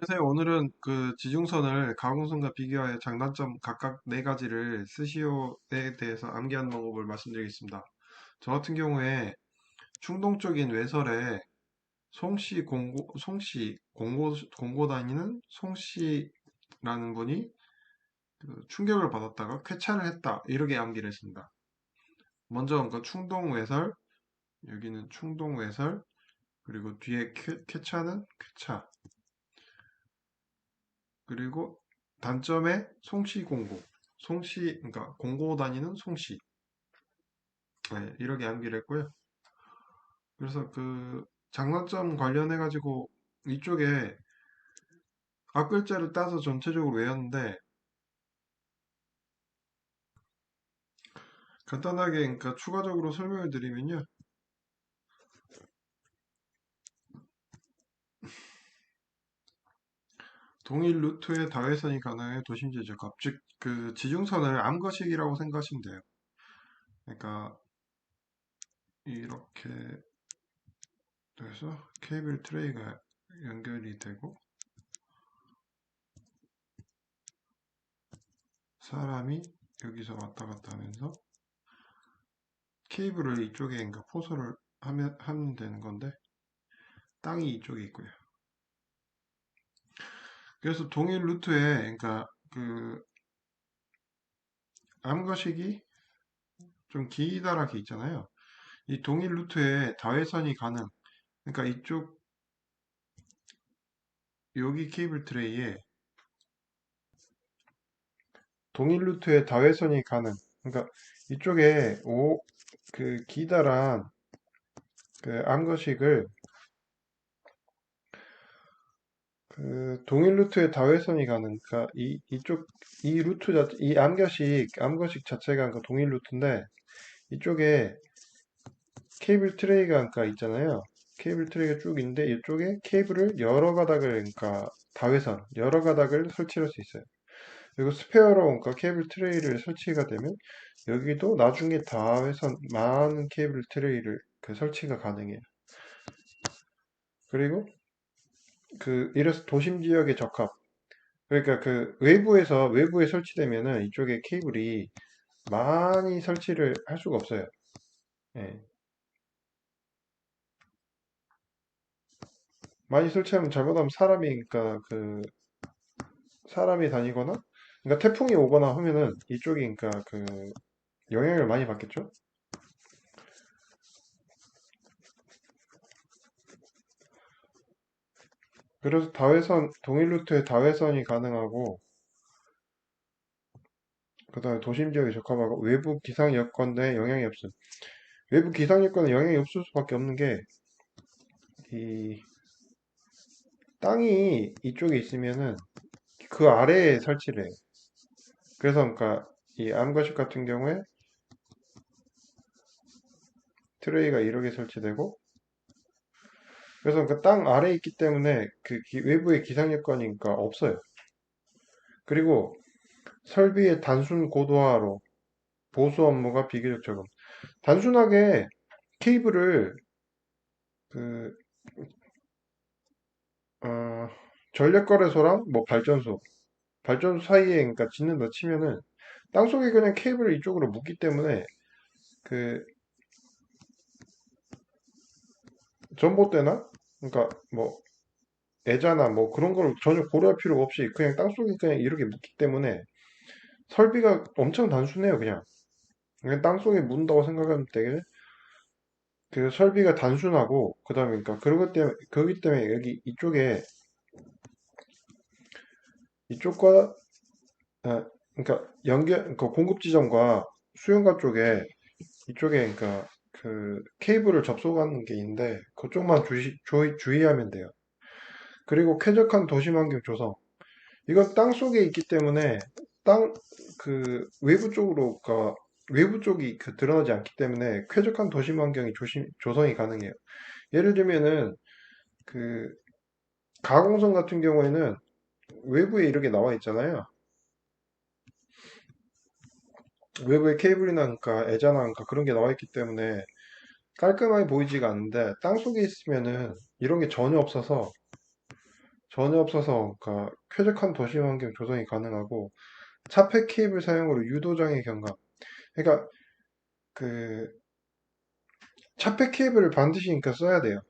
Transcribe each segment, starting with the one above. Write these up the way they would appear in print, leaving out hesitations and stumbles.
안녕하세요. 오늘은 그 지중선을 가공선과 비교하여 장단점 각각 네 가지를 스시오에 대해서 암기하는 방법을 말씀드리겠습니다. 저 같은 경우에 충동적인 외설에 공고 다니는 송씨라는 분이 그 충격을 받았다가 쾌차를 했다. 이렇게 암기를 했습니다. 먼저 그 충동 외설, 여기는 충동 외설, 그리고 뒤에 쾌차는 쾌차, 그리고 단점에 그러니까 공고 다니는 송씨. 네, 이렇게 암기를 했고요. 그래서 그 장단점 관련해가지고 이쪽에 앞글자를 따서 전체적으로 외웠는데, 간단하게 그러니까 추가적으로 설명을 드리면요. 동일 루트의 다회선이 가능해 도심지의 적합. 즉, 그 지중선을 암거식이라고 생각하시면 돼요. 그러니까 이렇게 돼서 케이블 트레이가 연결이 되고 사람이 여기서 왔다 갔다 하면서 케이블을 이쪽에 그러니까 포설을 하면 되는 건데, 땅이 이쪽에 있고요. 그래서 동일 루트에 그러니까 그 암거식이 좀 기다랗게 있잖아요. 이 동일 루트에 다회선이 가능. 그러니까 이쪽 여기 케이블 트레이에 동일 루트에 다회선이 가능. 그러니까 이쪽에 그 기다란 그 암거식을 그 동일 루트에 다회선이 가능. 그러니까 이 루트 자체, 이 암거식 자체가 그러니까 동일 루트인데, 이쪽에 케이블 트레이가 그러니까 있잖아요. 케이블 트레이가 쭉 있는데 이쪽에 케이블을 여러 가닥을 그러니까 다회선 여러 가닥을 설치할 수 있어요. 그리고 스페어로 그러니까 케이블 트레이를 설치가 되면 여기도 나중에 다회선 많은 케이블 트레이를 그 설치가 가능해요. 그리고 그 이래서 도심 지역에 적합. 그러니까 그 외부에 설치되면은 이쪽에 케이블이 많이 설치를 할 수가 없어요. 예. 많이 설치하면 잘못하면 그러니까 그 사람이 다니거나, 그러니까 태풍이 오거나 하면은 이쪽이 그러니까 그 영향을 많이 받겠죠. 그래서 동일 루트에 다회선이 가능하고, 그다음에 도심 지역에 적합하고 외부 기상 여건에 영향이 없음. 외부 기상 여건에 영향이 없을 수밖에 없는 게, 이 땅이 이쪽에 있으면은 그 아래에 설치를 해요. 그래서 그러니까 이 암거식 같은 경우에 트레이가 이렇게 설치되고, 그래서 그 땅 아래에 있기 때문에 그 외부의 기상 여건이 그러니까 없어요. 그리고 설비의 단순 고도화로 보수 업무가 비교적 적음. 단순하게 케이블을 그 어, 전력거래소랑 뭐 발전소 사이에 그러니까 짓는다 치면은 땅속에 그냥 케이블을 이쪽으로 묶기 때문에 그 전봇대나 그러니까 뭐 애자나 뭐 그런 걸 전혀 고려할 필요가 없이 그냥 땅속에 그냥 이렇게 묶기 때문에 설비가 엄청 단순해요. 그냥 땅속에 묻는다고 생각하면 되게 그 설비가 단순하고, 그다음에 그러니까 그러기 때문에 여기 이쪽과 그러니까 그 공급 지점과 수용관 쪽에 이쪽에 그러니까 그 케이블을 접속하는 게 있는데 그쪽만 주의하면 돼요. 그리고 쾌적한 도심 환경 조성. 이건 땅 속에 있기 때문에 땅 그 외부 쪽이 그 드러나지 않기 때문에 쾌적한 도심 환경이 조성이 가능해요. 예를 들면은 그 가공성 같은 경우에는 외부에 이렇게 나와 있잖아요. 외부에 케이블이나 그러니까 애자나 그러니까 그런 게 나와 있기 때문에 깔끔하게 보이지가 않는데, 땅속에 있으면은 이런 게 전혀 없어서 전혀 없어서 그러니까 쾌적한 도시 환경 조성이 가능하고 차폐 케이블 사용으로 유도장애 경감. 그러니까 그 차폐 케이블을 반드시 그러니까 써야 돼요.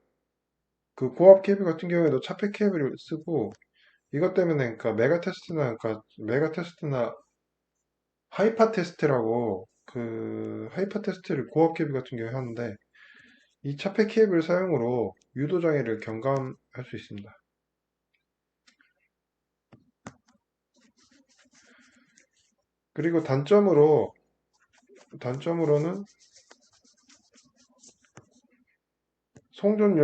그 고압 케이블 같은 경우에도 차폐 케이블을 쓰고 이것 때문에 그러니까 메가 테스트나 하이파 테스트라고 그 하이파 테스트를 고압 케이블 같은 경우에 하는데 이 차폐 케이블 사용으로 유도 장애를 경감할 수 있습니다. 그리고 단점으로는 송전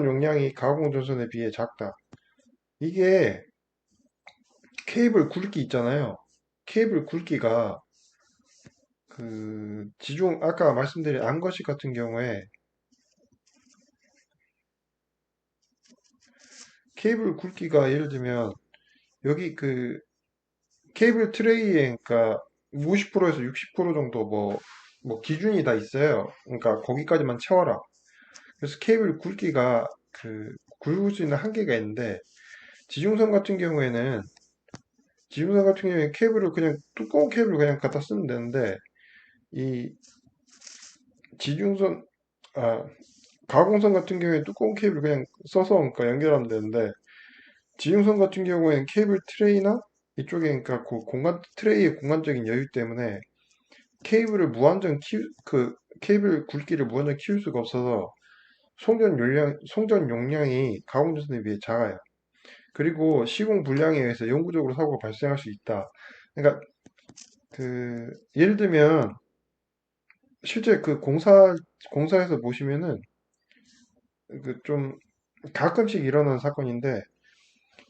용량이 가공 전선에 비해 작다. 이게 케이블 굵기 있잖아요. 케이블 굵기가 그 지중 아까 말씀드린 암거식 같은 경우에 케이블 굵기가 예를 들면 여기 그 케이블 트레이에 그러니까 50%에서 60% 정도 뭐 기준이 다 있어요. 그러니까 거기까지만 채워라. 그래서 케이블 굵기가 그 굵을 수 있는 한계가 있는데 지중선 같은 경우에는 케이블을 그냥 두꺼운 케이블을 그냥 갖다 쓰면 되는데 이 지중선 아 가공선 같은 경우에 두꺼운 케이블 그냥 써서 그러니까 연결하면 되는데 지중선 같은 경우에는 케이블 트레이나 이쪽에 그러니까 그 공간 트레이의 공간적인 여유 때문에 케이블 굵기를 무한정 키울 수가 없어서 송전 용량이 가공전선에 비해 작아요. 그리고 시공 불량에 의해서 영구적으로 사고가 발생할 수 있다. 그러니까 그 예를 들면 실제 그 공사에서 보시면은 그 좀 가끔씩 일어나는 사건인데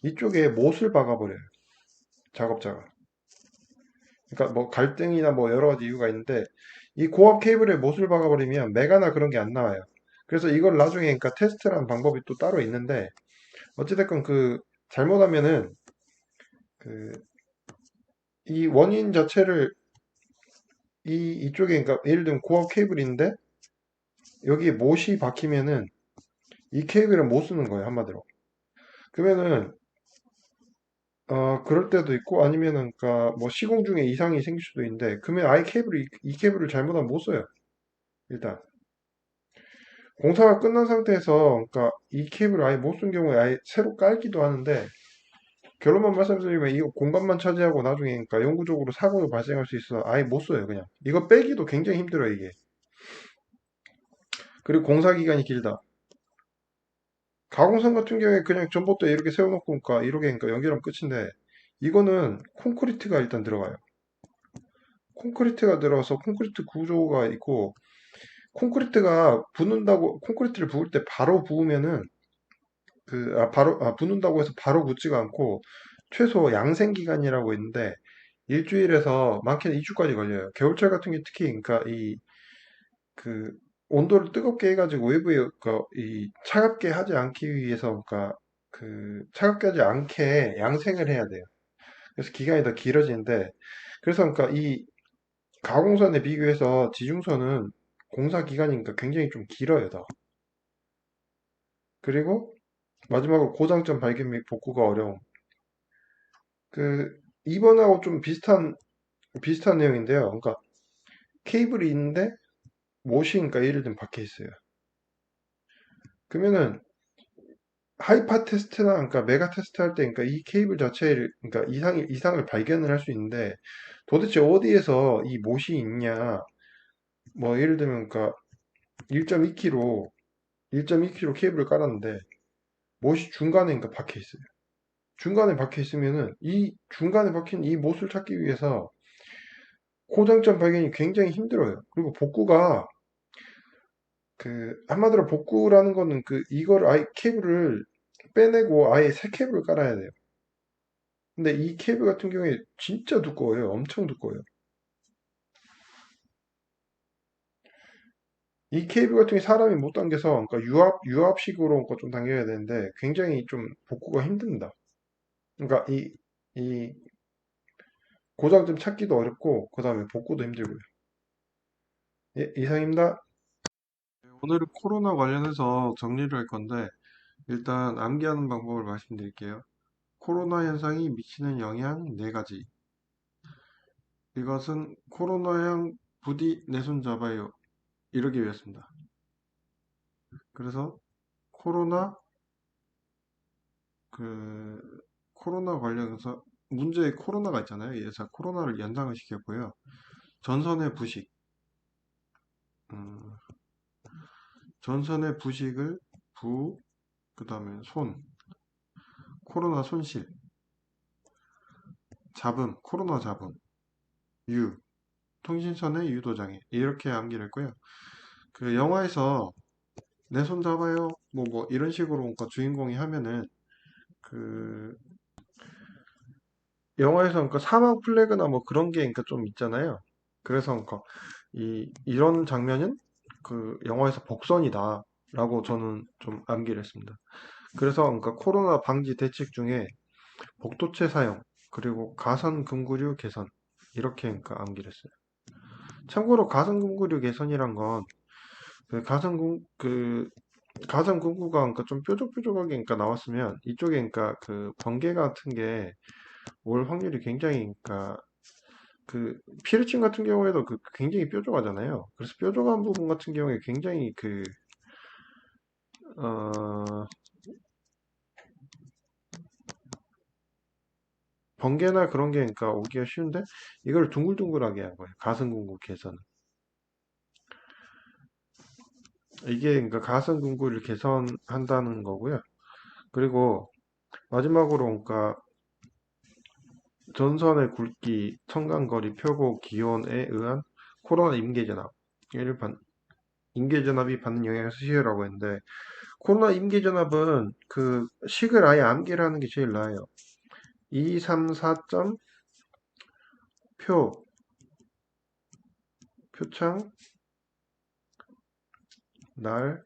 이쪽에 못을 박아버려요. 작업자가. 그러니까 뭐 갈등이나 뭐 여러 가지 이유가 있는데 이 고압 케이블에 못을 박아버리면 메가나 그런 게 안 나와요. 그래서 이걸 나중에 그러니까 테스트라는 방법이 또 따로 있는데 어찌됐건 그 잘못하면은 그 이 원인 자체를 이쪽에 그러니까 예를 들면 고압 케이블인데 여기에 못이 박히면은 이 케이블을 못 쓰는 거예요 한마디로. 그러면은 그럴 때도 있고 아니면은 그러니까 뭐 시공 중에 이상이 생길 수도 있는데 그러면 아예 이 케이블을 잘못하면 못 써요. 일단 공사가 끝난 상태에서 그러니까 이 케이블을 아예 못 쓴 경우에 아예 새로 깔기도 하는데 결론만 말씀드리면 이 공간만 차지하고 나중에 그러니까 영구적으로 사고가 발생할 수 있어서 아예 못 써요 그냥. 이거 빼기도 굉장히 힘들어요 이게. 그리고 공사 기간이 길다. 가공선 같은 경우에 그냥 전봇대 이렇게 세워놓고 그러니까 이렇게 그러니까 연결하면 끝인데 이거는 콘크리트가 일단 들어가요. 콘크리트가 들어가서 콘크리트 구조가 있고 콘크리트를 부을 때 바로 부으면은 붓는다고 해서 바로 굳지가 않고 최소 양생 기간이라고 있는데 일주일에서 많게는 2주까지 걸려요. 겨울철 같은 게 특히 그러니까 그 온도를 뜨겁게 해가지고 외부에 이 차갑게 하지 않기 위해서 그러니까 그 차갑게 하지 않게 양생을 해야 돼요. 그래서 기간이 더 길어지는데 그래서 그러니까 이 가공선에 비교해서 지중선은 공사 기간이 그러니까 굉장히 좀 길어요, 더. 그리고 마지막으로 고장점 발견 및 복구가 어려움. 그 2번하고 좀 비슷한 내용인데요. 그러니까 케이블이 있는데 못이 그러니까 예를 들면 박혀 있어요. 그러면은 하이파 테스트나 그러니까 메가 테스트 할 때 그러니까 이 케이블 자체를 그러니까 이상을 발견을 할 수 있는데 도대체 어디에서 이 못이 있냐? 뭐 예를 들면 그러니까 1.2km 1.2km 케이블을 깔았는데 못이 중간에 그러니까 박혀 있어요. 중간에 박혀 있으면은 이 중간에 박힌 이 못을 찾기 위해서 고장점 발견이 굉장히 힘들어요. 그리고 복구가 한마디로 복구라는 거는 이거를 아예 케이블을 빼내고 아예 새 케이블을 깔아야 돼요. 근데 이 케이블 같은 경우에 진짜 두꺼워요. 엄청 두꺼워요. 이 케이블 같은 경우에 사람이 못 당겨서 그러니까 유압식으로 그러니까 좀 당겨야 되는데 굉장히 좀 복구가 힘듭니다. 그러니까 이 고장점 찾기도 어렵고 그다음에 복구도 힘들고요. 예, 이상입니다. 오늘은 코로나 관련해서 정리를 할 건데 일단 암기하는 방법을 말씀드릴게요. 코로나 현상이 미치는 영향 4가지. 이것은 코로나형 부디 내 손 잡아요. 이러기 위해서입니다. 그래서 코로나 그 코로나 관련해서 문제의 코로나가 있잖아요. 예사 코로나를 연상을 시켰고요. 전선의 부식, 음, 전선의 부식을 그다음에 코로나 손실, 코로나 잡음, 통신선의 유도장애 이렇게 암기를 했고요. 그 영화에서 내 손 잡아요 뭐 이런 식으로 그러니까 주인공이 하면은 그 영화에서 그러니까 사막 플래그나 뭐 그런 게 그러니까 좀 있잖아요. 그래서 그러니까 이런 장면은 그 영화에서 복선이다라고 저는 좀 암기를 했습니다. 그래서 그러니까 코로나 방지 대책 중에 복도체 사용 그리고 가선 금구류 개선 이렇게 그러니까 암기를 했어요. 참고로 가선 금구류 개선이란 건 그 가상 공구가 그러니까 좀 뾰족뾰족하게 그러니까 나왔으면 이쪽에 그러니까 그 번개 같은 게 올 확률이 굉장히 그러니까 그 피르친 같은 경우에도 그 굉장히 뾰족하잖아요. 그래서 뾰족한 부분 같은 경우에 굉장히 어, 번개나 그런 게 그러니까 오기가 쉬운데 이걸 둥글둥글하게 한 거예요. 가상 공구에서는 이게 그러니까 가상 공구를 개선한다는 거고요. 그리고 마지막으로 그러니까 전선의 굵기, 청간거리, 표고, 기온에 의한 코로나 임계전압이 받는 영향을 수시라고 했는데 코로나 임계전압은 그 식을 아예 암기를 하는 게 제일 나아요. 234점 표창 날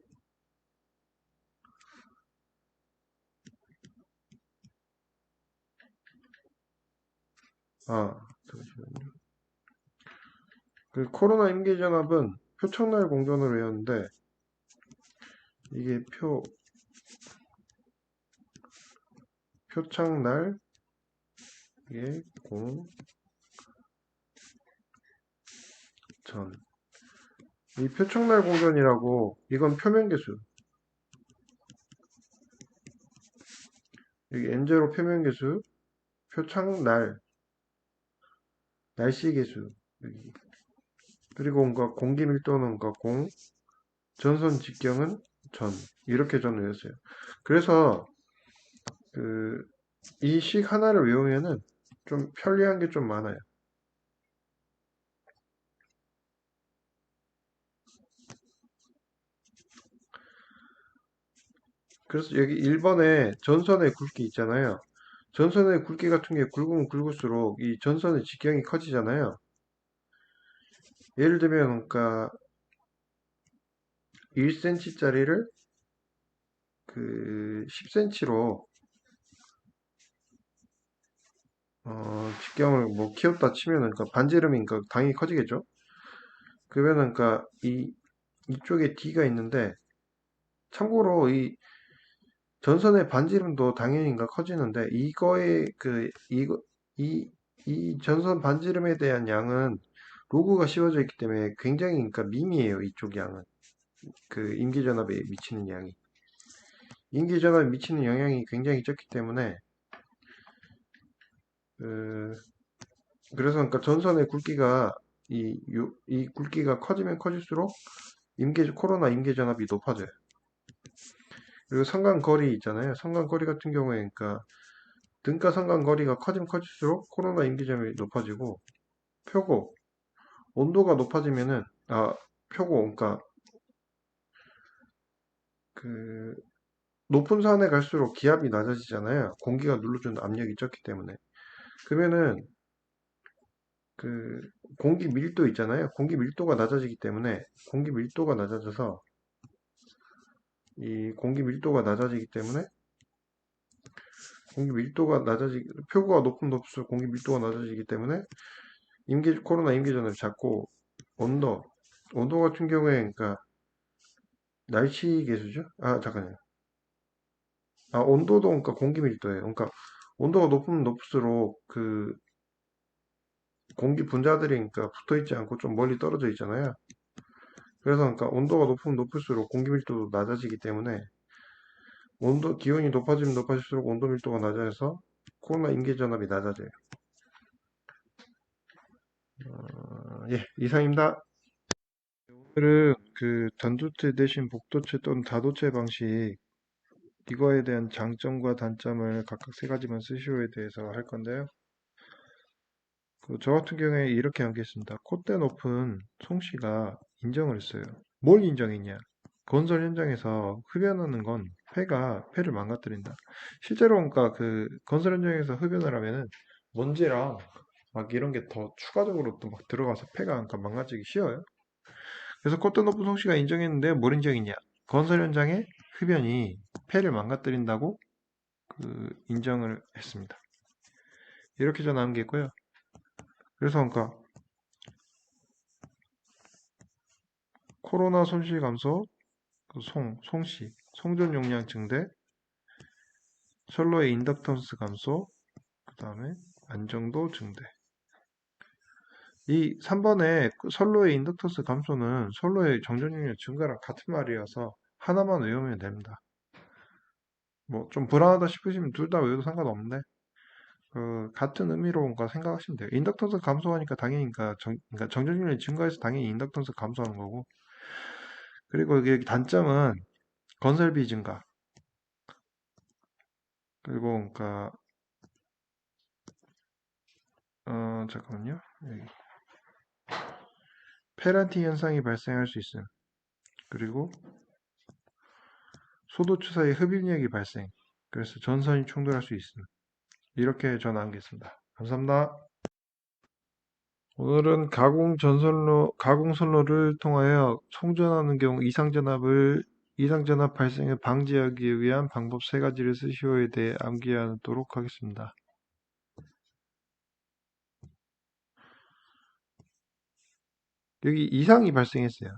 잠시만요. 그 코로나 임계전압은 표창날 공전을 외웠는데 이게 표창날 이게 공전 이 표창날 공전이라고 이건 표면계수 여기 N제로 표면계수 표창날 날씨계수 여기 그리고 뭔가 공기 밀도는 뭔가 전선 직경은 전 이렇게 저는 외웠어요. 그래서 그 이 식 하나를 외우면은 좀 편리한 게 좀 많아요. 그래서 여기 1번에 전선의 굵기 있잖아요. 전선의 굵기 같은 게 굵으면 굵을수록 이 전선의 직경이 커지잖아요. 예를 들면 그러니까 1cm짜리를 그 10cm로 직경을 뭐 키웠다 치면은 그러니까 반지름이 그러니까 당연히 커지겠죠. 그러면은 그러니까 이쪽에 D가 있는데 참고로 이 전선의 반지름도 당연히 그러니까 커지는데 이 전선 반지름에 대한 양은 로그가 씌워져 있기 때문에 굉장히 그러니까 미미해요. 이쪽 양은 그 임기전압에 미치는 양이 임기전압에 미치는 영향이 굉장히 적기 때문에 그, 그래서 그러니까 전선의 굵기가 이 굵기가 커지면 커질수록 코로나 임계전압이 높아져요. 그리고 상간거리 있잖아요. 상간거리 같은 경우에 그러니까 등가 상간거리가 커지면 커질수록 코로나 임계점이 높아지고 표고 온도가 높아지면은 표고 그러니까 그 높은 산에 갈수록 기압이 낮아지잖아요. 공기가 눌러주는 압력이 적기 때문에 그러면은 그 공기 밀도 있잖아요. 공기 밀도가 낮아지기 때문에 공기 밀도가 낮아져서 이 공기 밀도가 낮아지기 때문에 표고가 높을수록 공기 밀도가 낮아지기 때문에 코로나 임계전을 잡고 온도 같은 경우에 그러니까 날씨 계수죠? 잠깐만요. 온도도 그러니까 공기 밀도예요. 그러니까 온도가 높으면 높을수록 그 공기 분자들이 그러니까 붙어 있지 않고 좀 멀리 떨어져 있잖아요. 그래서 그러니까 온도가 높으면 높을수록 공기 밀도도 낮아지기 때문에 기온이 높아지면 높아질수록 온도 밀도가 낮아져서 코로나 인계 전압이 낮아져요. 예, 이상입니다. 오늘은 그 단도체 대신 복도체 또는 다도체 방식 이거에 대한 장점과 단점을 각각 세 가지만 쓰시오에 대해서 할 건데요. 저 같은 경우에 이렇게 암기했습니다. 콧대 높은 송 씨가 인정을 했어요. 뭘 인정했냐? 건설 현장에서 흡연하는 건 폐를 망가뜨린다. 실제로 그러니까 그 건설 현장에서 흡연을 하면은 먼지랑 막 이런 게 더 추가적으로 또 막 들어가서 폐가 그러니까 망가지기 쉬워요. 그래서 콧대 높은 송 씨가 인정했는데 뭘 인정했냐? 건설 현장에 흡연이 폐를 망가뜨린다고 인정을 했습니다. 이렇게 저는 암기했고요. 그래서 그러니까 코로나 손실 감소, 송씨, 송전 용량 증대, 선로의 인덕턴스 감소, 그 다음에 안정도 증대. 이 3번의 선로의 인덕턴스 감소는 선로의 정전 용량 증가랑 같은 말이어서 하나만 외우면 됩니다. 뭐 좀 불안하다 싶으시면 둘 다 외워도 상관없는데 같은 의미로 뭔가 생각하시면 돼요. 인덕턴스 감소하니까 당연히 그러니까 정전 용량이 증가해서 당연히 인덕턴스 감소하는 거고 그리고 이게 단점은 건설비 증가 그리고 그러니까 잠깐만요. 여기. 페란티 현상이 발생할 수 있음. 그리고 소도추 사이 흡입력이 발생. 그래서 전선이 충돌할 수 있음. 이렇게 전화하겠습니다. 감사합니다. 오늘은 가공 선로를 통하여 송전하는 경우 이상전압 발생을 방지하기 위한 방법 세 가지를 쓰시오에 대해 암기하도록 하겠습니다. 여기 이상이 발생했어요.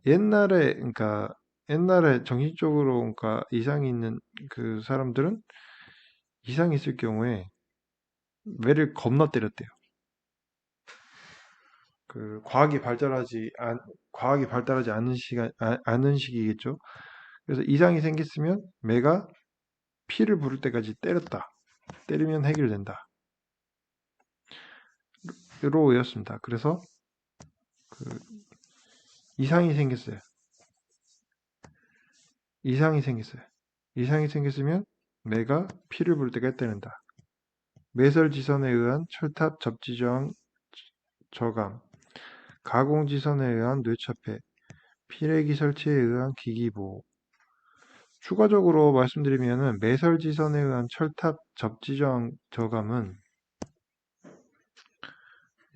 그러니까 옛날에 정신적으로 그러니까 이상이 있는 그 사람들은 이상이 있을 경우에 매를 겁나 때렸대요. 그 과학이 발달하지 않은 시기겠죠. 그래서 이상이 생겼으면 매가 피를 부를 때까지 때렸다. 때리면 해결된다. 로 외웠습니다. 그래서 그 이상이 생겼어요. 이상이 생겼어요. 이상이 생겼으면 매가 피를 부를 때까지 때린다. 매설지선에 의한 철탑 접지저항 저감, 가공지선에 의한 뇌차폐, 피레기 설치에 의한 기기보호. 추가적으로 말씀드리면은 매설지선에 의한 철탑 접지저항 저감은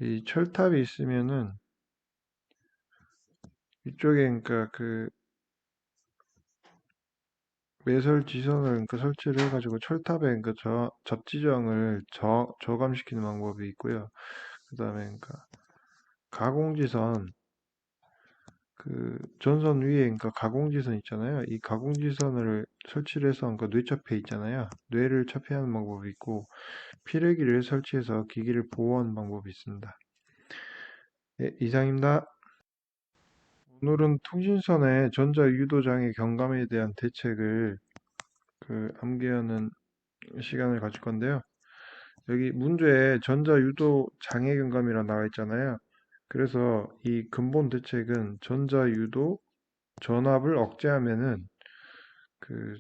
이 철탑이 있으면은 이쪽에 그러니까 그 매설지선을 그러니까 설치를 해가지고 철탑에 그러니까 접지저항을 저감시키는 방법이 있고요. 그 다음에 그러니까 가공지선 전선 위에 그러니까 가공지선 있잖아요. 이 가공지선을 설치를 해서 그러니까 뇌차폐 있잖아요. 뇌를 차폐하는 방법이 있고 피레기를 설치해서 기기를 보호하는 방법이 있습니다. 예, 이상입니다. 오늘은 통신선의 전자유도장애 경감에 대한 대책을 암기하는 시간을 가질 건데요. 여기 문제에 전자유도장애 경감이라 나와 있잖아요. 그래서 이 근본 대책은 전자유도 전압을 억제하면은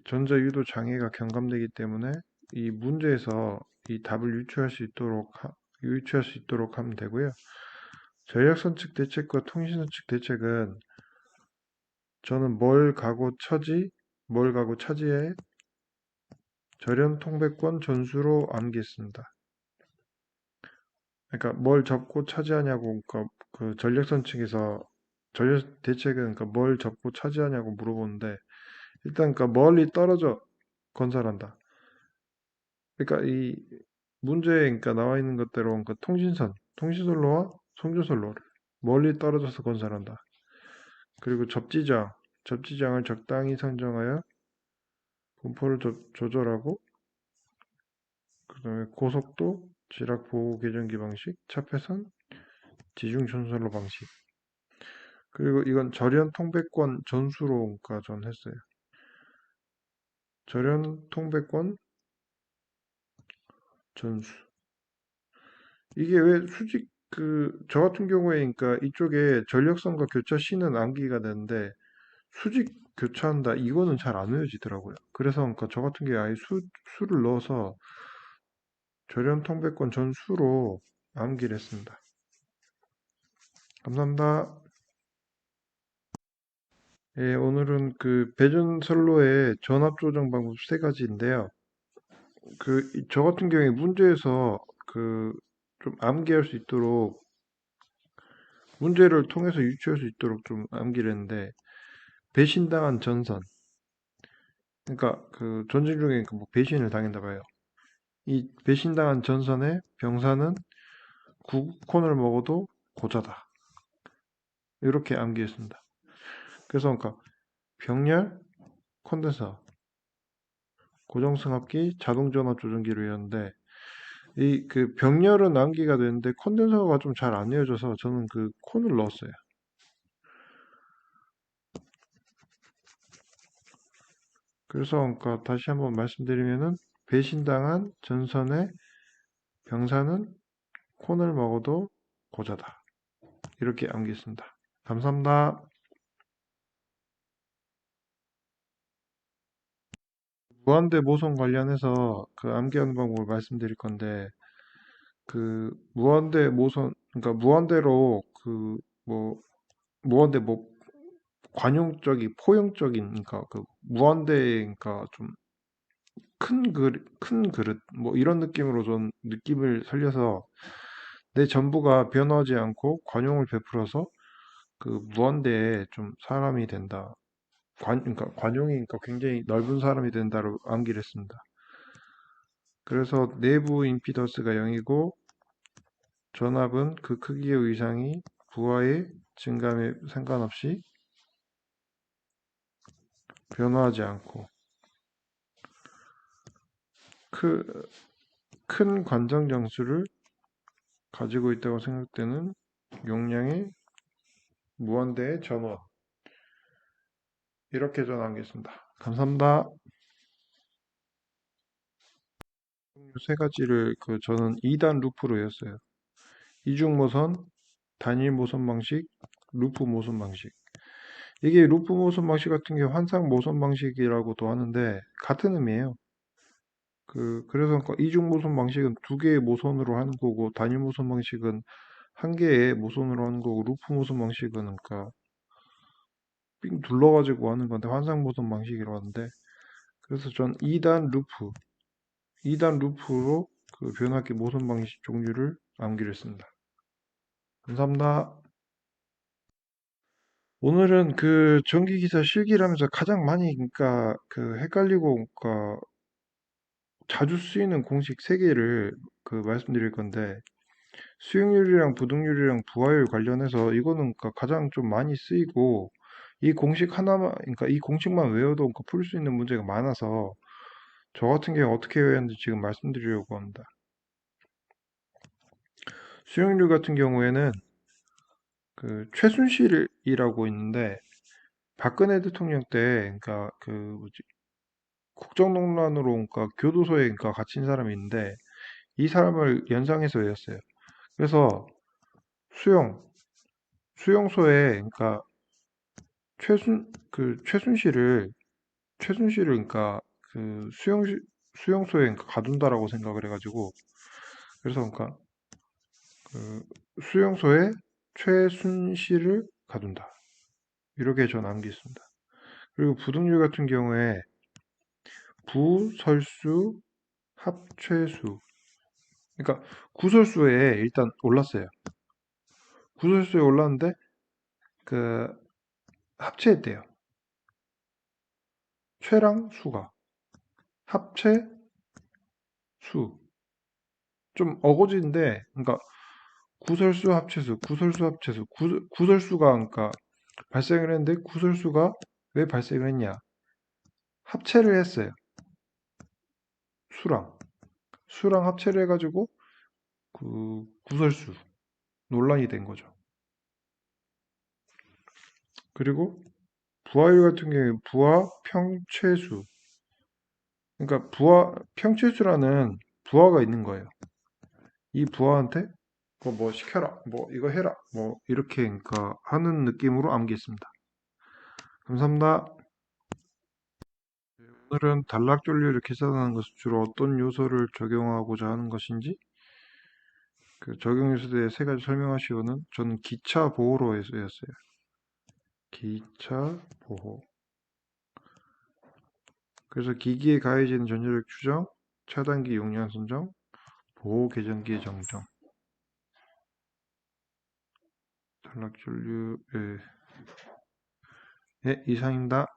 전자유도 장애가 경감되기 때문에 이 문제에서 이 답을 유추할 수 있도록 하면 되고요. 전력선 측 대책과 통신선 측 대책은 저는 뭘 가고 처지의 절연 통배권 전수로 암기했습니다. 그러니까 뭘 접고 차지하냐고 그러니까 그 전력선 측에서 전력 대책은 그러니까 뭘 접고 차지하냐고 물어보는데 일단 그러니까 멀리 떨어져 건설한다. 그러니까 이 문제에 그러니까 나와 있는 것대로 그러니까 통신선로와 송전선로를 멀리 떨어져서 건설한다. 그리고 접지장을 적당히 선정하여 분포를 조절하고, 그 다음에 고속도, 지락 보호 계정기 방식, 차폐선, 지중 전선로 방식. 그리고 이건 절연 통배권 전수로가 전 했어요. 절연 통배권 전수. 이게 왜 수직 저 같은 경우에 그러니까 이쪽에 전력선과 교차 C는 암기가 되는데 수직 교차한다 이거는 잘 안 외워지더라고요. 그래서 그러니까 저 같은 경우에 아예 수를 넣어서 절연 통배권 전수로 암기를 했습니다. 감사합니다. 예, 오늘은 배전선로의 전압 조정 방법 세 가지인데요. 저 같은 경우에 문제에서 좀 암기할 수 있도록 문제를 통해서 유추할 수 있도록 좀 암기를 했는데 배신당한 전선. 그러니까 전쟁 중에 뭐 배신을 당했나 봐요. 이 배신당한 전선의 병사는 구구콘을 먹어도 고자다. 이렇게 암기했습니다. 그래서 그러니까 병렬, 콘덴서, 고정승합기, 자동전압 조정기로 외웠는데 이 병렬은 암기가 되는데 콘덴서가 좀 잘 안 외워져서 저는 콘을 넣었어요. 그래서 그러니까 다시 한번 말씀드리면은 배신당한 전선의 병사는 콘을 먹어도 고자다. 이렇게 암기했습니다. 감사합니다. 무한대 모성 관련해서 암기하는 방법을 말씀드릴 건데 무한대 모선 그러니까 무한대로 뭐 무한대 뭐 관용적인 포용적인 그러니까 무한대 그러니까 좀 큰 그릇 뭐 이런 느낌으로 좀 느낌을 살려서 내 전부가 변하지 않고 관용을 베풀어서 무한대에 좀 사람이 된다. 그러니까 관용이 그러니까 굉장히 넓은 사람이 된다로 암기를 했습니다. 그래서 내부 임피던스가 0이고 전압은 그 크기의 의상이 부하의 증감에 상관없이 변화하지 않고 큰 관정 정수를 가지고 있다고 생각되는 용량의 무한대의 전원 이렇게 전환하겠습니다. 감사합니다. 세 가지를 저는 2단 루프로 했어요. 이중 모선, 단일 모선 방식, 루프 모선 방식. 이게 루프 모선 방식 같은 게 환상 모선 방식이라고도 하는데 같은 의미예요. 그래서 이중 모선 방식은 두 개의 모선으로 하는 거고 단일 모선 방식은 한 개의 모선으로 하는 거고 루프 모선 방식은 그러니까 삥 둘러가지고 하는 건데 환상 모선 방식이라고 하는데 그래서 전 2단 루프로 변압기 모선 방식 종류를 암기를 했습니다. 감사합니다. 오늘은 전기기사 실기를 하면서 가장 많이 그러니까 헷갈리고 그러니까 자주 쓰이는 공식 세 개를 말씀드릴 건데 수익률이랑 부등률이랑 부하율 관련해서 이거는 그러니까 가장 좀 많이 쓰이고 이 공식 하나만 그러니까 이 공식만 외워도 그러니까 풀 수 있는 문제가 많아서 저 같은 경우 어떻게 외웠는지 지금 말씀드리려고 합니다. 수익률 같은 경우에는 최순실이라고 있는데 박근혜 대통령 때 그러니까 뭐지 국정농단으로 그러니까 교도소에 그러니까 갇힌 사람이 있는데 이 사람을 연상해서 외웠어요. 그래서 수용 수용소에 그러니까 최순실을 그러니까 수용소에 그러니까 가둔다라고 생각을 해가지고 그래서 그러니까 그 수용소에 최순실을 가둔다 이렇게 전 암기했습니다. 그리고 부등률 같은 경우에 부설수 합최수 그러니까 구설수에 일단 올랐어요. 구설수에 올랐는데 그 합체했대요. 최랑 수가 합체 수 좀 어거지인데 그러니까 구설수 합체수 구설수 합체수 구설수가 그러니까 발생을 했는데 구설수가 왜 발생을 했냐 합체를 했어요. 수랑, 수랑 합체를 해가지고 그 구설수 논란이 된 거죠. 그리고 부하율 같은 경우에 부하 평최수. 그러니까 평최수라는 부하가 있는 거예요. 이 부하한테 뭐 시켜라, 뭐 이거 해라, 뭐 이렇게 그러니까 하는 느낌으로 암기했습니다. 감사합니다. 오늘은 단락존류를 계산하는 것은 주로 어떤 요소를 적용하고자 하는 것인지 그 적용 요소에 세 가지 설명하시오는 저는 기차 보호로 했어요. 기차 보호. 그래서 기기에 가해지는 전자력 추정, 차단기 용량 선정, 보호 계전기의 정정. 단락존류, 예, 이상입니다.